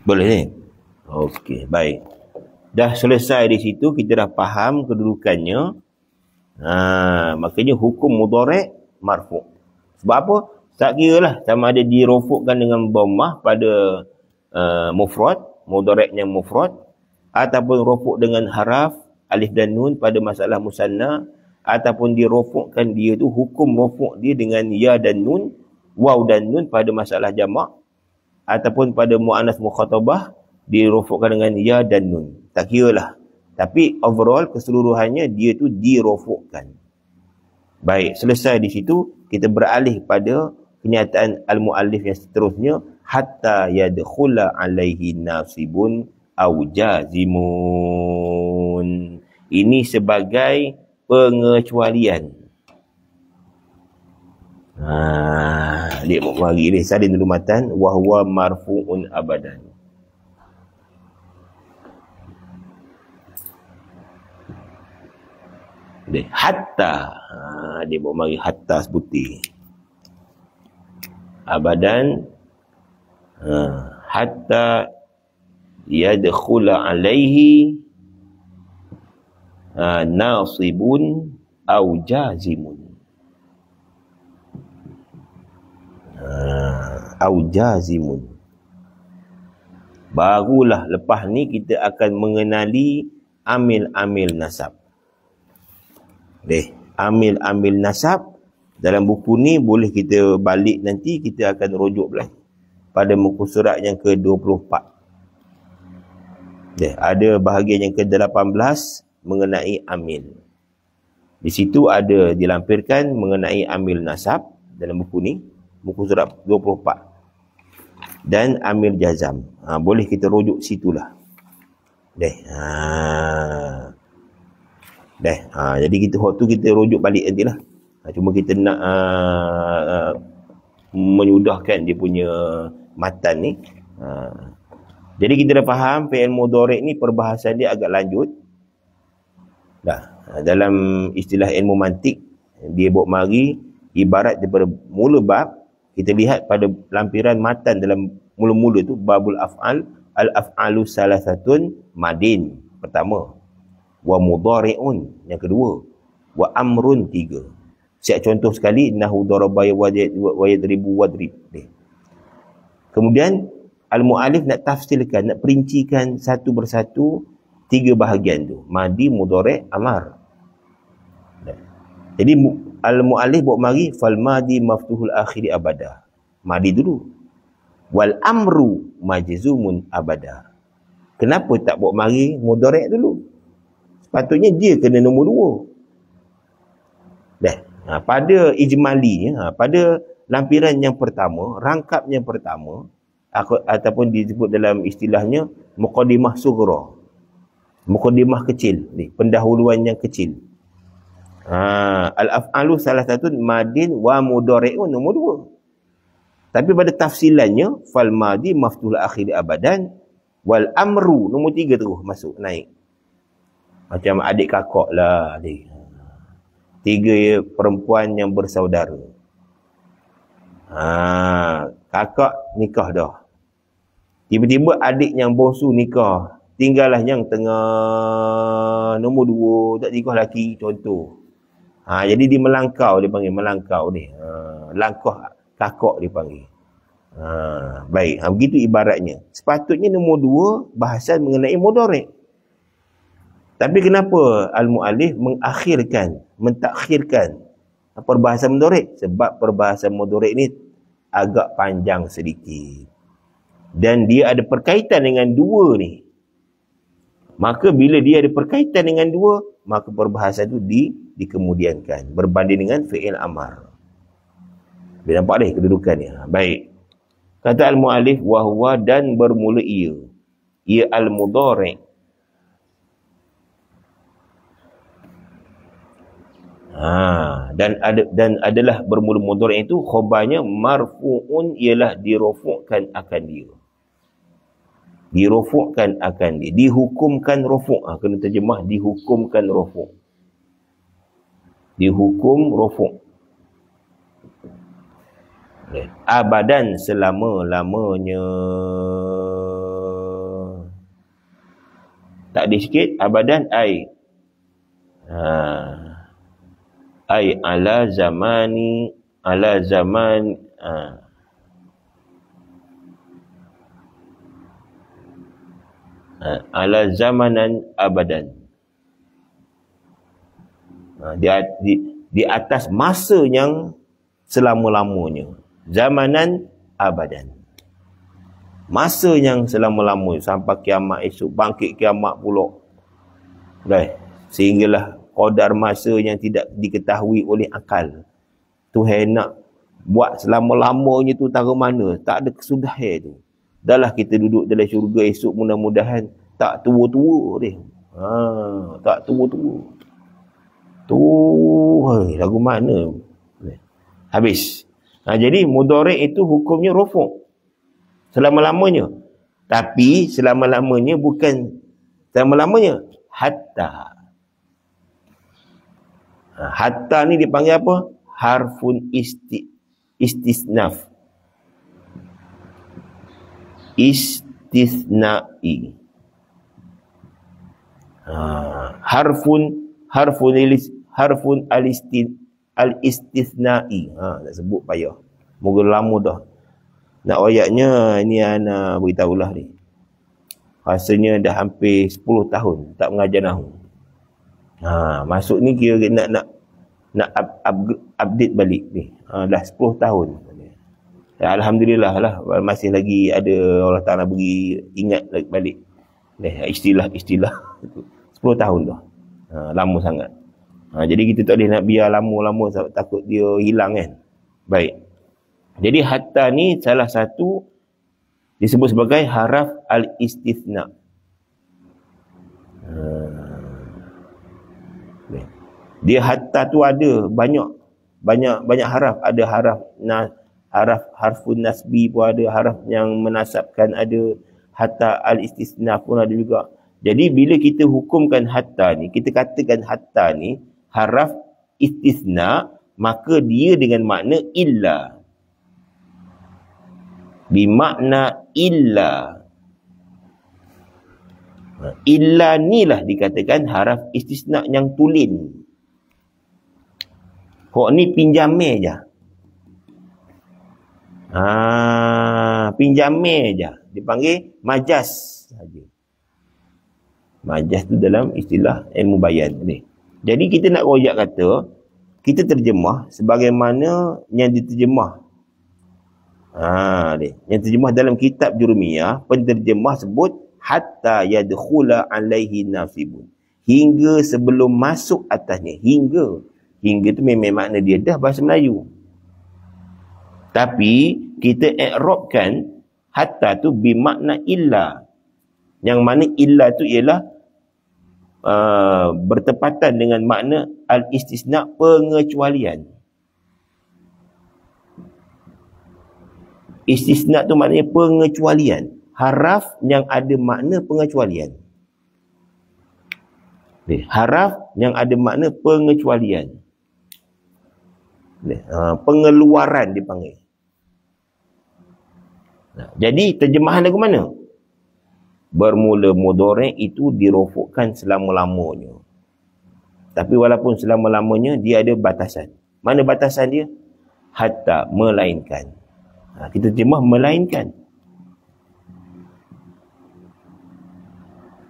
Boleh ni? Okey, baik. Dah selesai di situ, kita dah faham kedudukannya. Makanya hukum mudhari' marfu'. Sebab apa? Tak kira lah sama ada dirofukkan dengan dhammah pada mufrad, mudhari'nya mufrad, ataupun rofuk dengan haraf alif dan nun pada masalah musanna, ataupun dirofukkan dia tu hukum rofuk dia dengan ya dan nun, waw dan nun pada masalah jamak, ataupun pada mu'annas mukhatabah, dirofokkan dengan ya dan nun. Tak kira lah. Tapi overall keseluruhannya dia tu dirofokkan. Baik, selesai di situ, kita beralih pada kenyataan al-muallif yang seterusnya, hatta yadkhula alaihi nasibun au jazimun. Ini sebagai pengecualian. Dia mari ni salin dulu matan, wa huwa marfu'un abadan. Hatta, dia bawa mari hatta sebuti abadan, hatta yadkhula alaihi nasibun au jazimun. Au jazimun. Barulah lepas ni kita akan mengenali amil-amil nasab. Amil-amil nasab dalam buku ni boleh kita balik nanti, kita akan rujuk belah pada muka surat yang ke-24. Ada bahagian yang ke-18 mengenai amil. Di situ ada dilampirkan mengenai amil nasab dalam buku ni, muka surat 24. Dan amil jazam. Boleh kita rujuk situlah. Jadi kita waktu kita rujuk balik nantilah. Cuma kita nak menyudahkan dia punya matan ni. Jadi kita dah faham fi'il mudhari' ni perbahasan dia agak lanjut. Dalam istilah ilmu mantik, dia bawa mari ibarat daripada mula bab. Kita lihat pada lampiran matan dalam mula-mula tu, babul af'al, al-af'alu salasatun madin pertama, wa mudhari'un yang kedua, wa amrun tiga. Siap contoh sekali, nahu daraba wa yadribu wadrib. Kemudian al-mu'alif nak tafsirkan, nak perincikan satu persatu tiga bahagian tu, madi, mudhari', amar. Jadi al-mu'alif bawa mari fal madi maftuhul akhiri abada. Madi dulu. Wal amru majzumun abada. Kenapa tak bawa mari mudhari' dulu? Sepatutnya dia kena nombor dua. Pada ijmalinya, pada lampiran yang pertama, rangkap yang pertama, ataupun disebut dalam istilahnya muqaddimah sughra. Muqaddimah kecil, pendahuluan yang kecil. Al-af'alu salah satu madin wa mudhari'un nombor dua. Tapi pada tafsilannya fal madi maftuhul akhir abadan, wal amru nombor tiga terus masuk naik. Macam adik kakak lah, adik. Tiga perempuan yang bersaudara. Kakak nikah dah. Tiba-tiba adik yang bongsu nikah. Tinggallah yang tengah nombor dua, tak nikah lelaki contoh. Jadi dia melangkau, dia panggil melangkau ni. Langkah kakak dia panggil. Baik, begitu ibaratnya. Sepatutnya nombor dua bahasan mengenai mudhari'. Tapi kenapa al-mu'alif mentakhirkan perbahasan mudhari'? Sebab perbahasan mudhari' ni agak panjang sedikit. Dan dia ada perkaitan dengan dua ni. Maka bila dia ada perkaitan dengan dua, maka perbahasan itu dikemudiankan berbanding dengan fi'il amar. Dia nampak dah kedudukannya. Baik. Kata al-mu'alif wahwa dan bermula ia. Ia al-mudhari'. Dan adalah bermula mudhari' itu khabarnya marfu'un, ialah dirofukkan akan dia. Dirofukkan akan dia. Dihukumkan rofuk. Kena terjemah dihukumkan rofuk. Dihukum rofuk. Abadan selama-lamanya. Tak ada sikit. Abadan ai. Ai ala zamani. Ala zaman. Ala zamanan abadan. Di atas masa yang selama-lamanya. Zamanan abadan. Masa yang selama-lama sampai kiamat esok, bangkit kiamat pula. Sehinggalah qadar masa yang tidak diketahui oleh akal. Tuhan nak buat selama-lamanya tu taruh mana, tak ada kesudahan tu. Dahlah kita duduk dalam syurga esok, mudah-mudahan tak tua-tua dia. Tak tua-tua. Lagu mana? Habis. Jadi mudhari' itu hukumnya rufu' selama-lamanya. Tapi selama-lamanya bukan selama-lamanya, hatta. Hatta ni dipanggil apa? Harfun istisnaf. Istisna'i. Harfun al-istisna'i. Tak sebut payah. Moga lama dah. Nak ayatnya ni ana beritahulah ni. Rasanya dah hampir 10 tahun tak mengajar nahwu. Masuk ni kira nak update balik ni. Dah 10 tahun. Ya, alhamdulillah lah, masih lagi ada Allah Taala bagi ingat balik. Istilah-istilah 10 tahun dah. Lama sangat. Jadi kita tak boleh nak biar lama-lama takut dia hilang kan. Baik. Jadi hatta ni salah satu disebut sebagai haraf al-istithna. Dia hatta tu ada banyak haraf. Ada harfun nasbi pun ada, haraf yang menasabkan ada, hatta al-istithna pun ada juga. Jadi bila kita hukumkan hatta ni, kita katakan hatta ni haraf istithna, maka dia dengan makna illa. Bimakna illa. Illa ni lah dikatakan haraf istisna yang tulen. Kok ni pinjame je. Pinjame je. Dipanggil majas saja. Majas tu dalam istilah ilmu bayan ni. Jadi kita nak royak kata, kita terjemah sebagaimana yang diterjemah. Yang terjemah dalam kitab Jurumiyah, penterjemah sebut hatta yadkhula alaihi nasibun. Hingga sebelum masuk atasnya. Hingga tu memang makna dia dah bahasa Melayu. Tapi kita i'rabkan hatta tu bermakna illa. Yang mana illa tu ialah bertepatan dengan makna al-istisna, pengecualian. Istisna tu maknanya pengecualian. Haraf yang ada makna pengecualian. Haraf yang ada makna pengecualian. Pengeluaran dipanggil. Jadi terjemahan lagu mana? Bermula mudhari' itu dirofukkan selama-lamanya. Tapi walaupun selama-lamanya dia ada batasan. Mana batasan dia? Hatta, melainkan. Kita terjemah melainkan.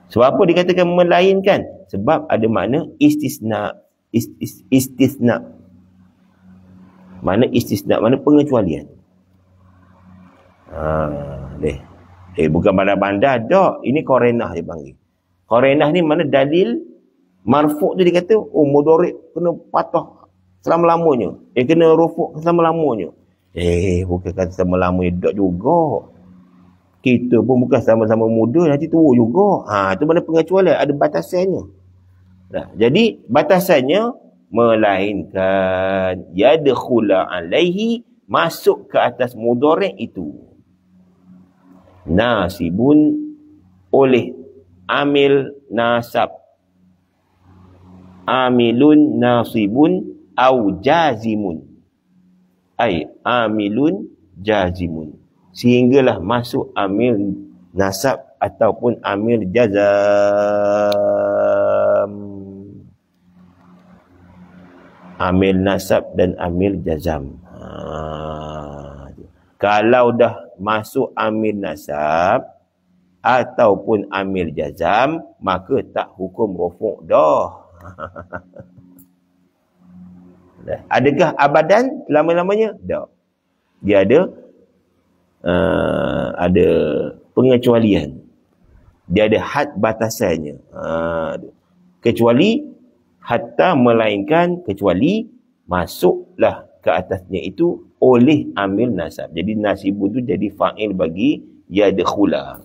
Sebab apa dikatakan melainkan? Sebab ada makna istisna. Istisna. Mana istisna? Mana pengecualian. Bukan bandar-bandar dah. Ini qarinah dia panggil. Qarinah ni mana dalil marfu' tu dia kata, mudhari' kena patah selama-lamanya. Kena rufuk selama-lamanya. Bukan kata selama-lamanya tak juga. Kita pun bukan sama-sama muda, nanti tua juga. Itu mana pengecualian, ada batasannya. Jadi batasannya melainkan yadkhula alaihi, masuk ke atas mudhari' itu. Nasibun, oleh amil nasab. Amilun nasibun au jazimun. Amilun jazimun. Sehinggalah masuk amil nasab ataupun amil jazam. Amil nasab dan amil jazam. Kalau dah masuk amil nasab ataupun amil jazam, maka tak hukum rufu' dah. Adakah abadan selama-lamanya? Tak. Dia ada ada pengecualian. Dia ada had batasannya. Kecuali hatta melainkan kecuali masuklah ke atasnya itu oleh amil nasab. Jadi nasibun tu jadi fa'il bagi yadkhula.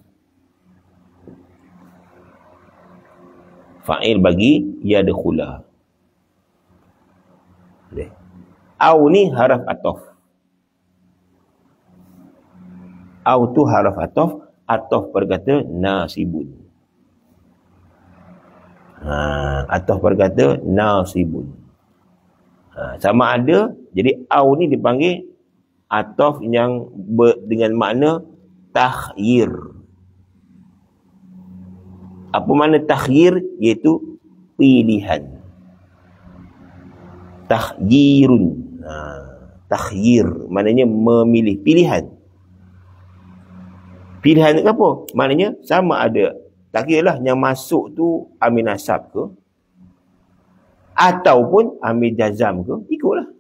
Fa'il bagi yadkhula. Au ni haraf atof. Au tu haraf atof. Atof berkata nasibun. Atof berkata nasibun. Sama ada, jadi au ni dipanggil atof yang dengan makna takhyir. Apa makna takhyir? Iaitu pilihan. Takhyirun. Takhyir maknanya memilih, pilihan. Pilihan ke apa? Maknanya sama ada, tak kira lah yang masuk tu amil nasab ke ataupun amil jazam ke, ikutlah.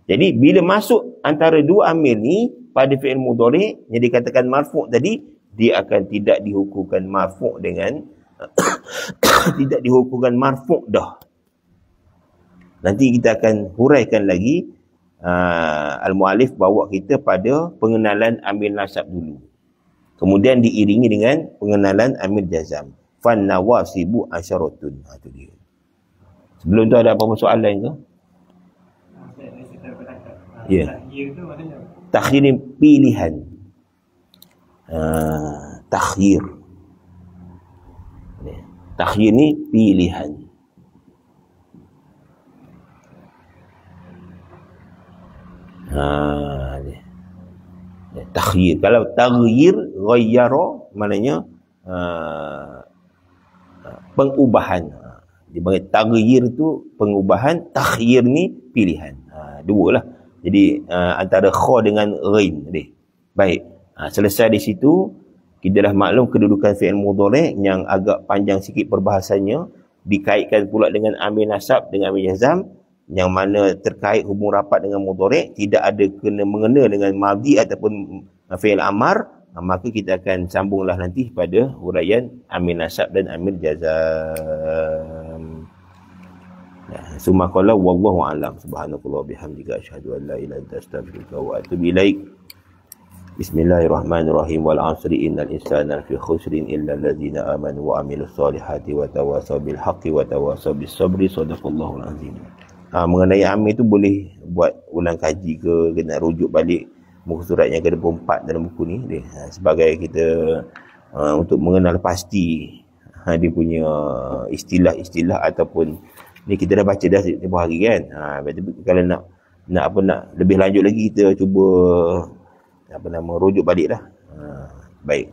Jadi bila masuk antara dua amil ni pada fi'il mudhari' yang dikatakan marfu' tadi, dia akan tidak dihukumkan marfu' dengan tidak dihukumkan marfu' dah. Nanti kita akan huraikan lagi. Al-mu'alif bawa kita pada pengenalan amil nasab dulu. Kemudian diiringi dengan pengenalan amil jazam. Fan nawasibu asyaratun. Itu dia. Sebelum tu ada apa-apa soalan lain ke? Ya. Takhyir ni pilihan. Takhyir. Takhyir ni pilihan. Takhyir. Kalau taghyir, ghayyara maknanya pengubahan. Dipanggil taghyir tu pengubahan, takhyir ni pilihan. Dua lah. Jadi antara kha dengan ghain tadi. Baik. Selesai di situ, kita dah maklum kedudukan fi'il mudhari' yang agak panjang sikit perbahasannya, dikaitkan pula dengan amil nasab dengan amil jazam, yang mana terkait hubung rapat dengan mudhari', tidak ada kena mengena dengan madhi ataupun fi'il amar. Maka kita akan sambunglah nanti pada huraian amil nasab dan amil jazam. Summa qala wallahu a'lam. Subhanakallah bihamdika asyhadu an la ilaha illa anta astaghfiruka wa atubu ilaik. Bismillahirrahmanirrahim. Wal 'asri innal insana lafi khusrin illa allazina amanu wa amilus solihati wa tawasaw bil haqqi wa tawasaw bis sabri. Shadaqallahul azim. Mengenai amil tu boleh buat ulang kaji ke, kena rujuk balik muka surat yang ke-24 dalam buku ni dia, sebagai kita untuk mengenal pasti dia punya istilah-istilah ataupun ni kita dah baca dah tempoh hari kan. Kalau nak lebih lanjut lagi, kita cuba rujuk balik lah. Baik.